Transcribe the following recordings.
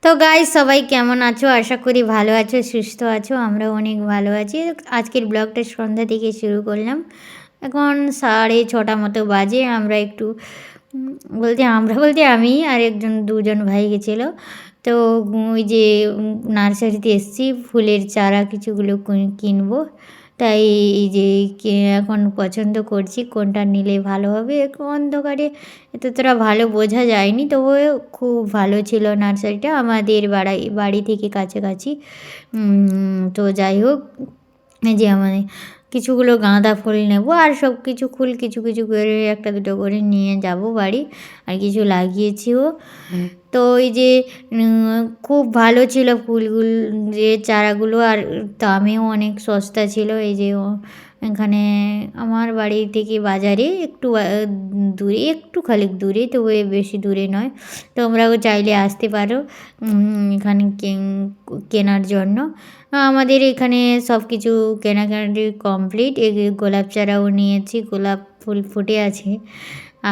তো গাইস সবাই কেমন আছো? আশা করি ভালো আছো, সুস্থ আছো। আমরাও অনেক ভালো আছি। আজকের ব্লগটা সন্ধ্যা থেকে শুরু করলাম। এখন 6:30 মতো বাজে। আমরা একটু বলতে আমি আর দুজন ভাই গেছিলো। তো ওই যে নার্সারিতে এসেছি, ফুলের চারা কিছুগুলো কিনবো। তাই এই যে এখন পছন্দ করছি কোনটা নিলে ভালো হবে। অন্ধকারে এতটা ভালো বোঝা যায়নি, তবুও খুব ভালো ছিল নার্সারিটা, আমাদের বাড়ি থেকে কাছাকাছি। তো যাই হোক, এই যে আমাদের কিছুগুলো গাঁদা ফুল নেব, আর সব কিছু ফুল কিছু কিছু করে একটা দুটো করে নিয়ে যাব বাড়ি। আর কিছু লাগিয়েছিও। তো এই যে খুব ভালো ছিল ফুলগুলো, যে চারাগুলো, আর দামেও অনেক সস্তা ছিল। এই যে এখানে আমার বাড়ি থেকে বাজারে একটু দূরে, একটু খানিক দূরে, তবু বেশি দূরে নয়। তোমরাও চাইলে আসতে পারো এখানে কেনার জন্য। আমাদের এখানে সব কিছু কেনাকাটি কমপ্লিট। গোলাপ চারাও নিয়েছি, গোলাপ ফুল ফুটে আছে,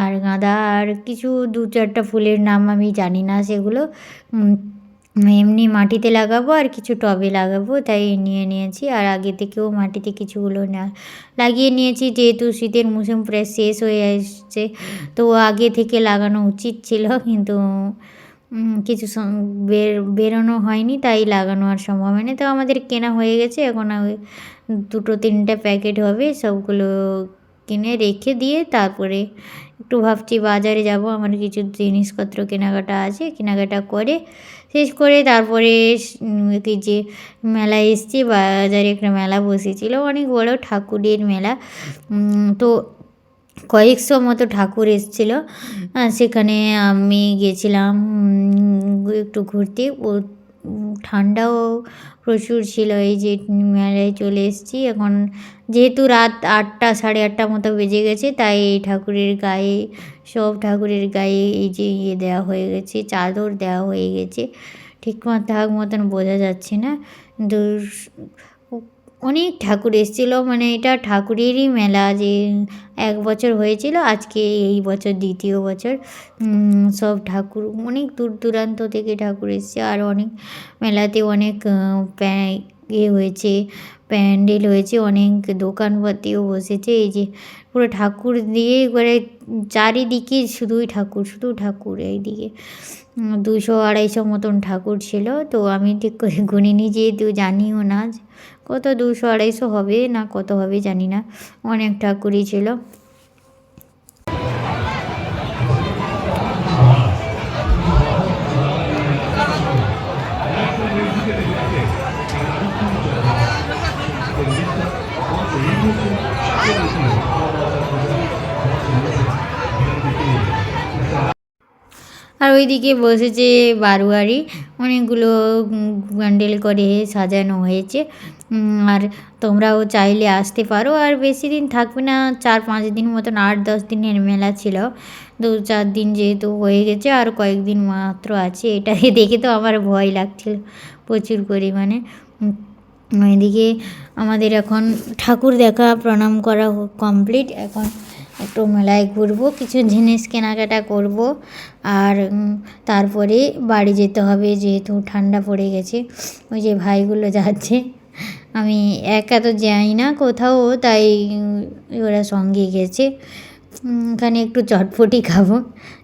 আর গাঁদা, আর কিছু 2-4টা ফুলের নাম আমি জানি না, সেগুলো এমনি মাটিতে লাগাবো আর কিছু টবে লাগাবো, তাই নিয়ে নিয়েছি। আর আগে থেকেও মাটিতে কিছুগুলো লাগিয়ে নিয়েছি, যেহেতু শীতের মৌসুম প্রায় শেষ হয়ে আসছে, তো আগে থেকে লাগানো উচিত ছিল, কিন্তু কিছু বেরোনো হয়নি, তাই লাগানো আর সম্ভব হয়নি। তো আমাদের কেনা হয়ে গেছে। এখন ওই 2-3টে প্যাকেট হবে, সবগুলো কিনে রেখে দিয়ে তারপরে একটু ভাবছি বাজারে যাব। আমার কিছু জিনিসপত্র কেনাকাটা আছে, কেনাকাটা করে শেষ করে তারপরে এই যে মেলায় এসেছি। বাজারে একটা মেলা বসেছিল, অনেক বড় ঠাকুরের মেলা। তো কয়েকশো মতো ঠাকুর এসেছিল। সেখানে আমি গেছিলাম একটু ঘুরতে। ঠান্ডাও প্রচুর ছিল। এই যে মেলায় চলে এসেছি এখন, যেহেতু রাত 8টা 8:30 মতো বেজে গেছে, তাই এই ঠাকুরের গায়ে, সব ঠাকুরের গায়ে এই যে দেওয়া হয়ে গেছে, চাদর দেওয়া হয়ে গেছে। ঠিক মতন বোঝা যাচ্ছে না, কিন্তু অনেক ঠাকুর এসেছিলো। মানে এটা ঠাকুরেরই মেলা, যে 1 বছর হয়েছিল, আজকে এই বছর 2য় বছর। সব ঠাকুর অনেক দূর দূরান্ত থেকে ঠাকুর এসছে। আর অনেক মেলাতে অনেক হয়েছে, প্যান্ডেল হয়েছে, অনেক দোকানপাতিও বসেছে। এই যে পুরো ঠাকুর দিয়ে একবারে চারিদিকে শুধু ঠাকুর। এইদিকে 200-250 মতন ঠাকুর ছিল। তো আমি ঠিক করে গুনিনি, যেহেতু জানিও না কত 200-250 হবে না কত হবে জানি না, অনেক ঠাকুরই ছিল। আর ওইদিকে বসেছে বারোয়ারি, অনেকগুলো ব্যান্ডেল করে সাজানো হয়েছে। আর তোমরাও চাইলে আসতে পারো। আর বেশি দিন থাকবে না, 4-5 দিন মতন, 8-10 দিনের মেলা ছিল। 2-4 দিন যেহেতু হয়ে গেছে, আর কয়েকদিন মাত্র আছে। এটাকে দেখে তো আমার ভয় লাগছিল প্রচুর পরিমাণে। এদিকে আমাদের এখন ঠাকুর দেখা, প্রণাম করা কমপ্লিট। এখন একটু মেলায় ঘুরবো, কিছু জিনিস কেনাকাটা করব, আর তারপরে বাড়ি যেতে হবে, যেহেতু ঠান্ডা পড়ে গেছে। ওই যে ভাইগুলো যাচ্ছে, আমি একা তো যাই না কোথাও, তাই ওরা সঙ্গে গেছে। এখানে একটু চটপটি খাবো,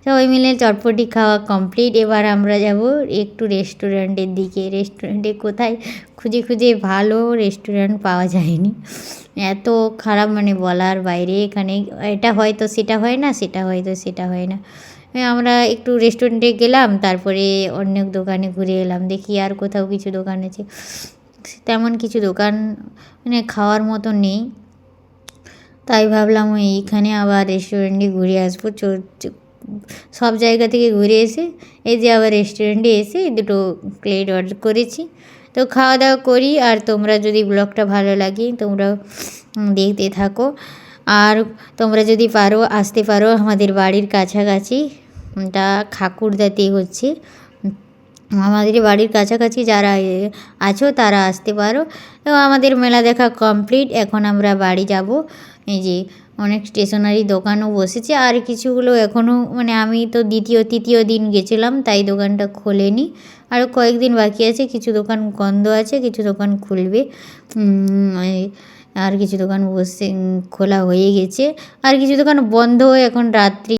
সবাই মিলে চটপটি খাওয়া কমপ্লিট। এবার আমরা যাব একটু রেস্টুরেন্টের দিকে। রেস্টুরেন্টে কোথায় খুঁজে খুঁজে ভালো রেস্টুরেন্ট পাওয়া যায়নি, এত খারাপ, মানে বলার বাইরে। এখানে এটা হয়তো সেটা হয় না, সেটা হয়তো সেটা হয় না। আমরা একটু রেস্টুরেন্টে গেলাম, তারপরে অনেক দোকানে ঘুরে এলাম, দেখি আর কোথাও কিছু দোকান আছে। তেমন কিছু দোকান মানে খাওয়ার মতো নেই, তাই ভাবলাম এইখানে আবার রেস্টুরেন্টে ঘুরে আসবো। সব জায়গা থেকে ঘুরে এসে এই যে আবার রেস্টুরেন্টে এসে দুটো প্লেট অর্ডার করেছি। তো খাওয়া দাওয়া করি। আর তোমরা যদি ব্লগটা ভালো লাগে তোমরা দেখতে থাকো। আর তোমরা যদি পারো আসতে পারো আমাদের বাড়ির কাছাকাছি, তা খাকুরদাতে হচ্ছে। আমাদের বাড়ির কাছাকাছি যারা আছো তারা আসতে পারো। তো আমাদের মেলা দেখা কমপ্লিট, এখন আমরা বাড়ি যাব। এই যে অনেক স্টেশনারি দোকানও বসেছে, আর কিছুগুলো এখনও মানে আমি তো দ্বিতীয় তৃতীয় দিন গেছিলাম, তাই দোকানটা খোলেনি। আরও কয়েকদিন বাকি আছে, কিছু দোকান বন্ধ আছে, কিছু দোকান খুলবে। আর কিছু দোকান খোলা হয়ে গেছে, আর কিছু দোকান বন্ধ, এখন রাত্রি